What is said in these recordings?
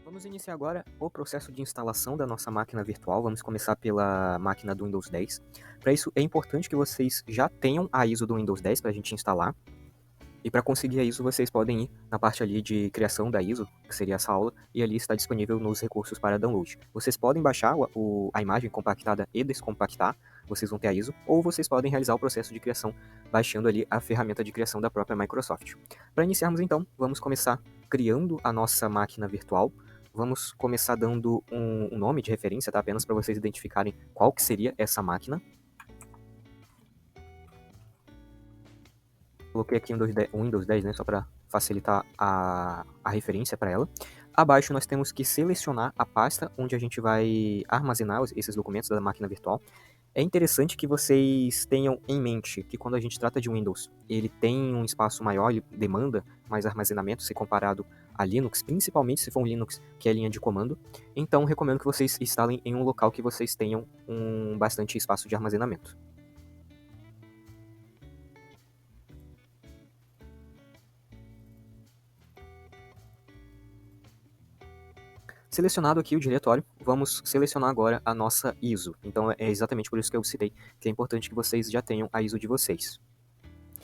Vamos iniciar agora o processo de instalação da nossa máquina virtual. Vamos começar pela máquina do Windows 10. Para isso, é importante que vocês já tenham a ISO do Windows 10 para a gente instalar. E para conseguir a ISO, vocês podem ir na parte ali de criação da ISO, que seria essa aula, e ali está disponível nos recursos para download. Vocês podem baixar a imagem compactada e descompactar, vocês vão ter a ISO, ou vocês podem realizar o processo de criação baixando ali a ferramenta de criação da própria Microsoft. Para iniciarmos então, vamos começar criando a nossa máquina virtual. Vamos começar dando um nome de referência, tá? Apenas para vocês identificarem qual que seria essa máquina. Coloquei aqui um Windows 10, né, só para facilitar a referência para ela. Abaixo nós temos que selecionar a pasta onde a gente vai armazenar esses documentos da máquina virtual. É interessante que vocês tenham em mente que quando a gente trata de Windows, ele tem um espaço maior, ele demanda mais armazenamento se comparado a Linux, principalmente se for um Linux que é linha de comando. Então recomendo que vocês instalem em um local que vocês tenham bastante espaço de armazenamento. Selecionado aqui o diretório, vamos selecionar agora a nossa ISO. Então é exatamente por isso que eu citei que é importante que vocês já tenham a ISO de vocês.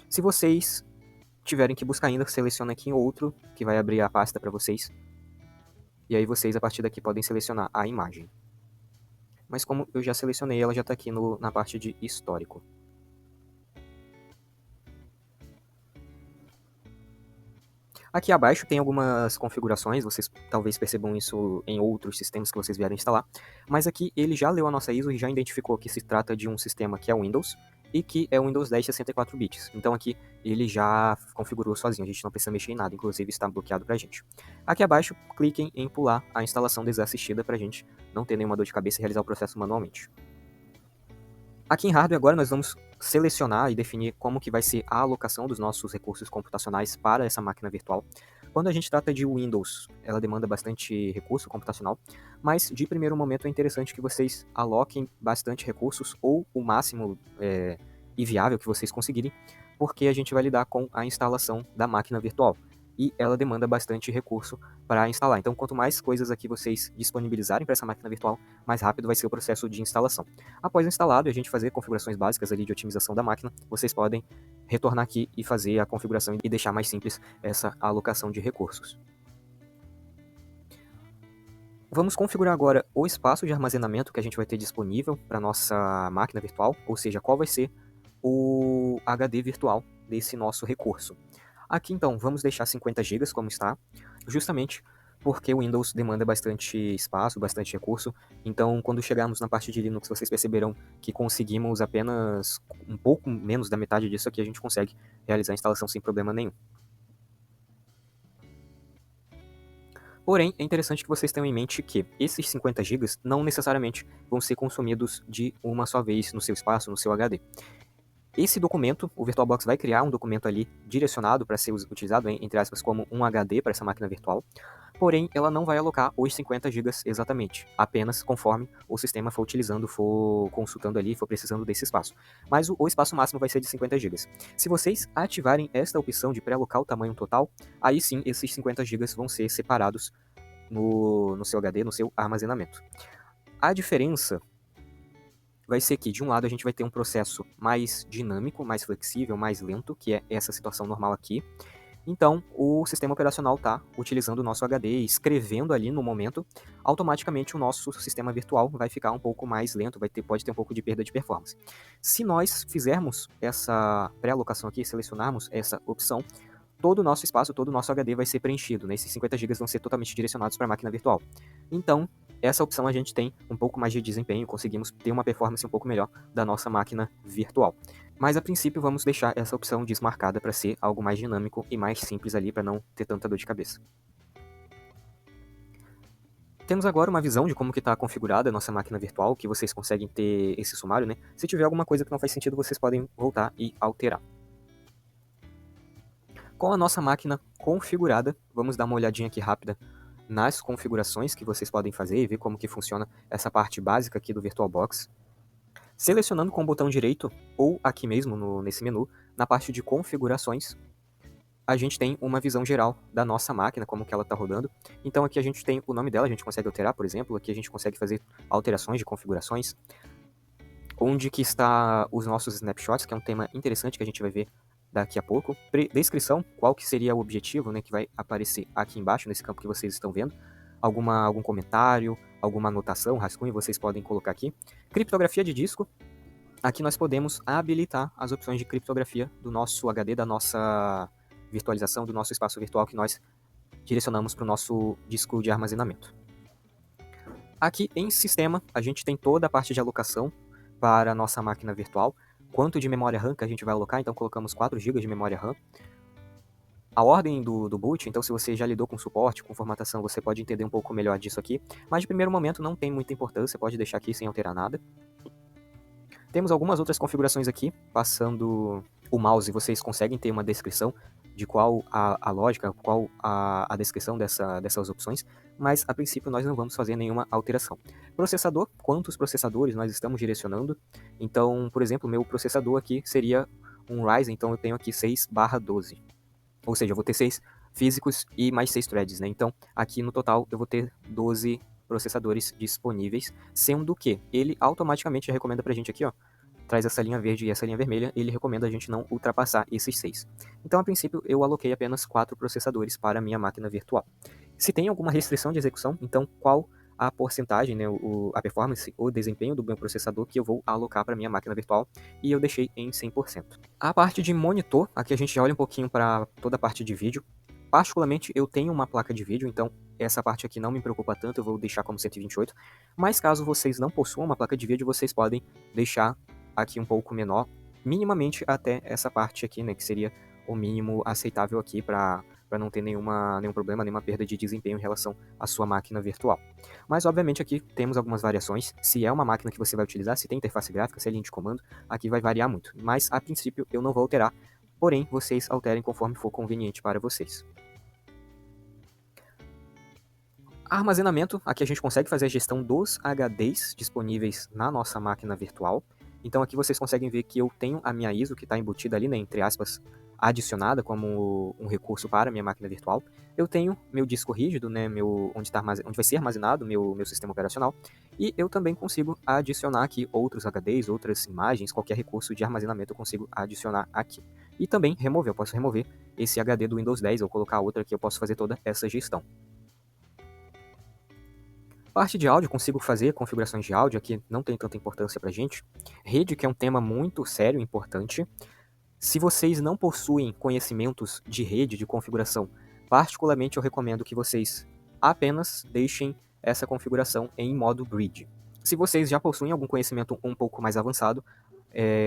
Se vocês tiverem que buscar ainda, seleciona aqui em outro, que vai abrir a pasta para vocês. E aí vocês, a partir daqui, podem selecionar a imagem. Mas como eu já selecionei, ela já está aqui na parte de histórico. Aqui abaixo tem algumas configurações, vocês talvez percebam isso em outros sistemas que vocês vierem instalar, mas aqui ele já leu a nossa ISO e já identificou que se trata de um sistema que é Windows e que é o Windows 10 64 bits. Então aqui ele já configurou sozinho, a gente não precisa mexer em nada, inclusive está bloqueado pra gente. Aqui abaixo, cliquem em pular a instalação desassistida pra gente não ter nenhuma dor de cabeça e realizar o processo manualmente. Aqui em hardware agora nós vamos selecionar e definir como que vai ser a alocação dos nossos recursos computacionais para essa máquina virtual. Quando a gente trata de Windows, ela demanda bastante recurso computacional, mas de primeiro momento é interessante que vocês aloquem bastante recursos ou o máximo e viável que vocês conseguirem, porque a gente vai lidar com a instalação da máquina virtual e ela demanda bastante recurso para instalar. Então, quanto mais coisas aqui vocês disponibilizarem para essa máquina virtual, mais rápido vai ser o processo de instalação. Após instalado e a gente fazer configurações básicas ali de otimização da máquina, vocês podem retornar aqui e fazer a configuração e deixar mais simples essa alocação de recursos. Vamos configurar agora o espaço de armazenamento que a gente vai ter disponível para a nossa máquina virtual, ou seja, qual vai ser o HD virtual desse nosso recurso. Aqui então, vamos deixar 50 GB como está, justamente porque o Windows demanda bastante espaço, bastante recurso. Então, quando chegarmos na parte de Linux, vocês perceberão que conseguimos apenas um pouco menos da metade disso aqui, a gente consegue realizar a instalação sem problema nenhum. Porém, é interessante que vocês tenham em mente que esses 50 GB não necessariamente vão ser consumidos de uma só vez no seu espaço, no seu HD. Esse documento, o VirtualBox vai criar um documento ali direcionado para ser utilizado, entre aspas, como um HD para essa máquina virtual, porém ela não vai alocar os 50 GB exatamente, apenas conforme o sistema for utilizando, for consultando ali, for precisando desse espaço. Mas o espaço máximo vai ser de 50 GB. Se vocês ativarem esta opção de pré-alocar o tamanho total, aí sim esses 50 GB vão ser separados no seu HD, no seu armazenamento. A diferença vai ser que, de um lado, a gente vai ter um processo mais dinâmico, mais flexível, mais lento, que é essa situação normal aqui. Então, o sistema operacional está utilizando o nosso HD e escrevendo ali no momento, automaticamente o nosso sistema virtual vai ficar um pouco mais lento, pode ter um pouco de perda de performance. Se nós fizermos essa pré-alocação aqui, selecionarmos essa opção, todo o nosso espaço, todo o nosso HD vai ser preenchido, né? Esses 50 GB vão ser totalmente direcionados para a máquina virtual. Então, essa opção a gente tem um pouco mais de desempenho, conseguimos ter uma performance um pouco melhor da nossa máquina virtual. Mas a princípio vamos deixar essa opção desmarcada para ser algo mais dinâmico e mais simples ali para não ter tanta dor de cabeça. Temos agora uma visão de como que está configurada a nossa máquina virtual, que vocês conseguem ter esse sumário, né? Se tiver alguma coisa que não faz sentido, vocês podem voltar e alterar. Com a nossa máquina configurada, vamos dar uma olhadinha aqui rápida nas configurações que vocês podem fazer e ver como que funciona essa parte básica aqui do VirtualBox. Selecionando com o botão direito, ou aqui mesmo nesse menu, na parte de configurações, a gente tem uma visão geral da nossa máquina, como que ela está rodando. Então aqui a gente tem o nome dela, a gente consegue alterar, por exemplo. Aqui a gente consegue fazer alterações de configurações. Onde que está os nossos snapshots, que é um tema interessante que a gente vai ver daqui a pouco. Descrição, qual que seria o objetivo, né, que vai aparecer aqui embaixo, nesse campo que vocês estão vendo. Algum comentário, alguma anotação, rascunho, vocês podem colocar aqui. Criptografia de disco. Aqui nós podemos habilitar as opções de criptografia do nosso HD, da nossa virtualização, do nosso espaço virtual que nós direcionamos para o nosso disco de armazenamento. Aqui em sistema, a gente tem toda a parte de alocação para a nossa máquina virtual, quanto de memória RAM que a gente vai alocar, então colocamos 4 GB de memória RAM. A ordem do boot, então se você já lidou com suporte, com formatação, você pode entender um pouco melhor disso aqui, mas de primeiro momento não tem muita importância, pode deixar aqui sem alterar nada. Temos algumas outras configurações aqui, passando o mouse, vocês conseguem ter uma descrição de qual a lógica, qual a descrição dessas opções, mas a princípio nós não vamos fazer nenhuma alteração. Processador, quantos processadores nós estamos direcionando? Então, por exemplo, meu processador aqui seria um Ryzen, então eu tenho aqui 6/12. Ou seja, eu vou ter 6 físicos e mais 6 threads, né? Então, aqui no total eu vou ter 12 processadores disponíveis, sendo que ele automaticamente recomenda pra gente aqui, ó, traz essa linha verde e essa linha vermelha, ele recomenda a gente não ultrapassar esses 6. Então, a princípio, eu aloquei apenas 4 processadores para a minha máquina virtual. Se tem alguma restrição de execução, então qual a porcentagem, né, a performance, o desempenho do meu processador que eu vou alocar para a minha máquina virtual, e eu deixei em 100%. A parte de monitor, aqui a gente já olha um pouquinho para toda a parte de vídeo. Particularmente, eu tenho uma placa de vídeo, então essa parte aqui não me preocupa tanto, eu vou deixar como 128. Mas caso vocês não possuam uma placa de vídeo, vocês podem deixar aqui um pouco menor, minimamente até essa parte aqui, né, que seria o mínimo aceitável aqui para não ter nenhum problema, nenhuma perda de desempenho em relação à sua máquina virtual. Mas, obviamente, aqui temos algumas variações. Se é uma máquina que você vai utilizar, se tem interface gráfica, se é linha de comando, aqui vai variar muito. Mas, a princípio, eu não vou alterar, porém, vocês alterem conforme for conveniente para vocês. Armazenamento, aqui a gente consegue fazer a gestão dos HDs disponíveis na nossa máquina virtual. Então aqui vocês conseguem ver que eu tenho a minha ISO que está embutida ali, né, entre aspas, adicionada como um recurso para a minha máquina virtual. Eu tenho meu disco rígido, né, onde vai ser armazenado meu sistema operacional. E eu também consigo adicionar aqui outros HDs, outras imagens, qualquer recurso de armazenamento eu consigo adicionar aqui. E também remover, eu posso remover esse HD do Windows 10 ou colocar outra que eu posso fazer toda essa gestão. Parte de áudio, consigo fazer configurações de áudio, aqui não tem tanta importância pra gente. Rede, que é um tema muito sério e importante. Se vocês não possuem conhecimentos de rede, de configuração, particularmente eu recomendo que vocês apenas deixem essa configuração em modo bridge. Se vocês já possuem algum conhecimento um pouco mais avançado,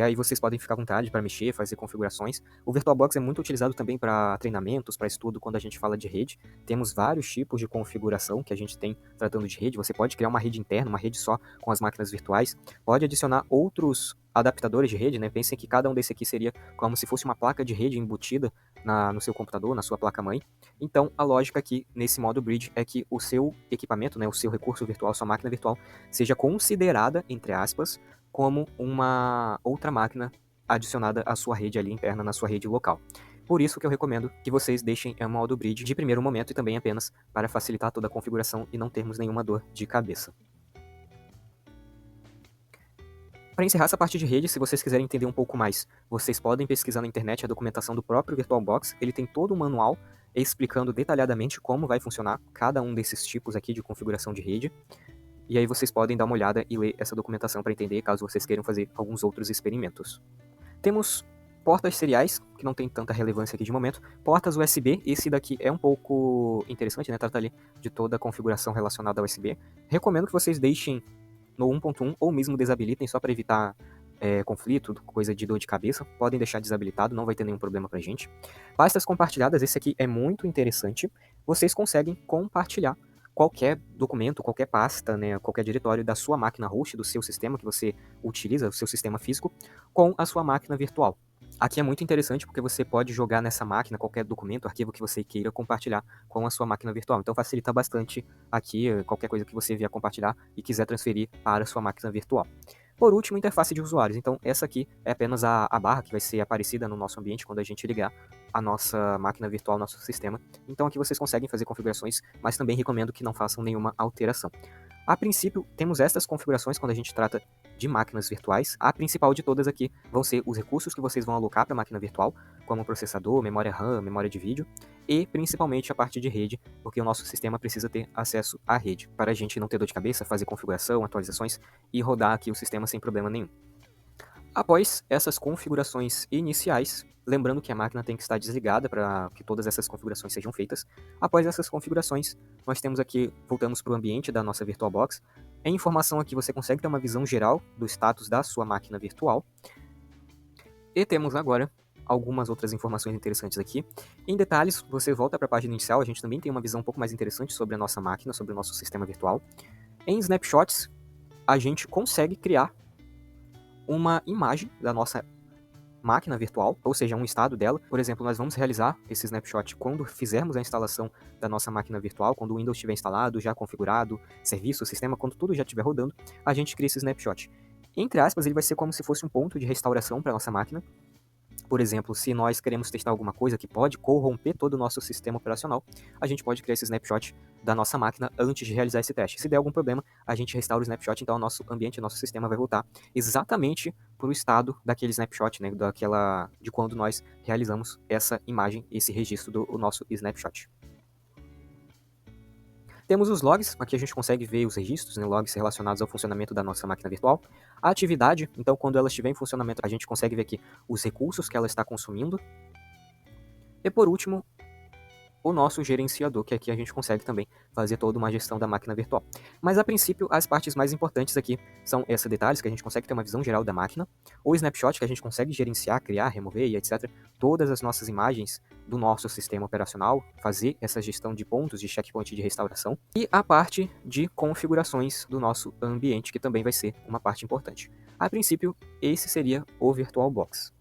aí vocês podem ficar à vontade para mexer, fazer configurações. O VirtualBox é muito utilizado também para treinamentos, para estudo quando a gente fala de rede. Temos vários tipos de configuração que a gente tem tratando de rede. Você pode criar uma rede interna, uma rede só com as máquinas virtuais. Pode adicionar outros adaptadores de rede, né? Pensem que cada um desse aqui seria como se fosse uma placa de rede embutida no seu computador, na sua placa-mãe. Então, a lógica aqui nesse modo bridge é que o seu equipamento, né, o seu recurso virtual, sua máquina virtual, seja considerada, entre aspas, como uma outra máquina adicionada à sua rede ali interna, na sua rede local. Por isso que eu recomendo que vocês deixem o modo bridge de primeiro momento e também apenas para facilitar toda a configuração e não termos nenhuma dor de cabeça. Para encerrar essa parte de rede, se vocês quiserem entender um pouco mais, vocês podem pesquisar na internet a documentação do próprio VirtualBox. Ele tem todo um manual explicando detalhadamente como vai funcionar cada um desses tipos aqui de configuração de rede. E aí vocês podem dar uma olhada e ler essa documentação para entender, caso vocês queiram fazer alguns outros experimentos. Temos portas seriais, que não tem tanta relevância aqui de momento. Portas USB, esse daqui é um pouco interessante, né? Trata ali de toda a configuração relacionada ao USB. Recomendo que vocês deixem no 1.1 ou mesmo desabilitem só para evitar conflito, coisa de dor de cabeça. Podem deixar desabilitado, não vai ter nenhum problema pra gente. Pastas compartilhadas, esse aqui é muito interessante. Vocês conseguem compartilhar qualquer documento, qualquer pasta, né, qualquer diretório da sua máquina host, do seu sistema que você utiliza, o seu sistema físico, com a sua máquina virtual. Aqui é muito interessante porque você pode jogar nessa máquina qualquer documento, arquivo que você queira compartilhar com a sua máquina virtual. Então facilita bastante aqui qualquer coisa que você vier compartilhar e quiser transferir para a sua máquina virtual. Por último, interface de usuários. Então essa aqui é apenas a barra que vai ser aparecida no nosso ambiente quando a gente ligar a nossa máquina virtual, nosso sistema. Então aqui vocês conseguem fazer configurações, mas também recomendo que não façam nenhuma alteração. A princípio, temos estas configurações quando a gente trata de máquinas virtuais. A principal de todas aqui vão ser os recursos que vocês vão alocar para a máquina virtual, como processador, memória RAM, memória de vídeo, e principalmente a parte de rede, porque o nosso sistema precisa ter acesso à rede, para a gente não ter dor de cabeça, fazer configuração, atualizações e rodar aqui o sistema sem problema nenhum. Após essas configurações iniciais, lembrando que a máquina tem que estar desligada para que todas essas configurações sejam feitas. Após essas configurações, nós temos aqui, voltamos para o ambiente da nossa VirtualBox. Em informação aqui você consegue ter uma visão geral do status da sua máquina virtual. E temos agora algumas outras informações interessantes aqui. Em detalhes, você volta para a página inicial, a gente também tem uma visão um pouco mais interessante sobre a nossa máquina, sobre o nosso sistema virtual. Em snapshots, a gente consegue criar uma imagem da nossa máquina virtual, ou seja, um estado dela. Por exemplo, nós vamos realizar esse snapshot quando fizermos a instalação da nossa máquina virtual, quando o Windows estiver instalado, já configurado, serviço, sistema, quando tudo já estiver rodando, a gente cria esse snapshot. Entre aspas, ele vai ser como se fosse um ponto de restauração para a nossa máquina. Por exemplo, se nós queremos testar alguma coisa que pode corromper todo o nosso sistema operacional, a gente pode criar esse snapshot da nossa máquina antes de realizar esse teste. Se der algum problema, a gente restaura o snapshot, então o nosso ambiente, o nosso sistema vai voltar exatamente para o estado daquele snapshot, né, de quando nós realizamos essa imagem, esse registro do nosso snapshot. Temos os logs, aqui a gente consegue ver os registros, né, logs relacionados ao funcionamento da nossa máquina virtual. A atividade, então quando ela estiver em funcionamento, a gente consegue ver aqui os recursos que ela está consumindo. E por último, o nosso gerenciador, que aqui a gente consegue também fazer toda uma gestão da máquina virtual. Mas a princípio, as partes mais importantes aqui são esses detalhes, que a gente consegue ter uma visão geral da máquina, o snapshot, que a gente consegue gerenciar, criar, remover e etc. Todas as nossas imagens do nosso sistema operacional, fazer essa gestão de pontos de checkpoint de restauração, e a parte de configurações do nosso ambiente, que também vai ser uma parte importante. A princípio, esse seria o VirtualBox.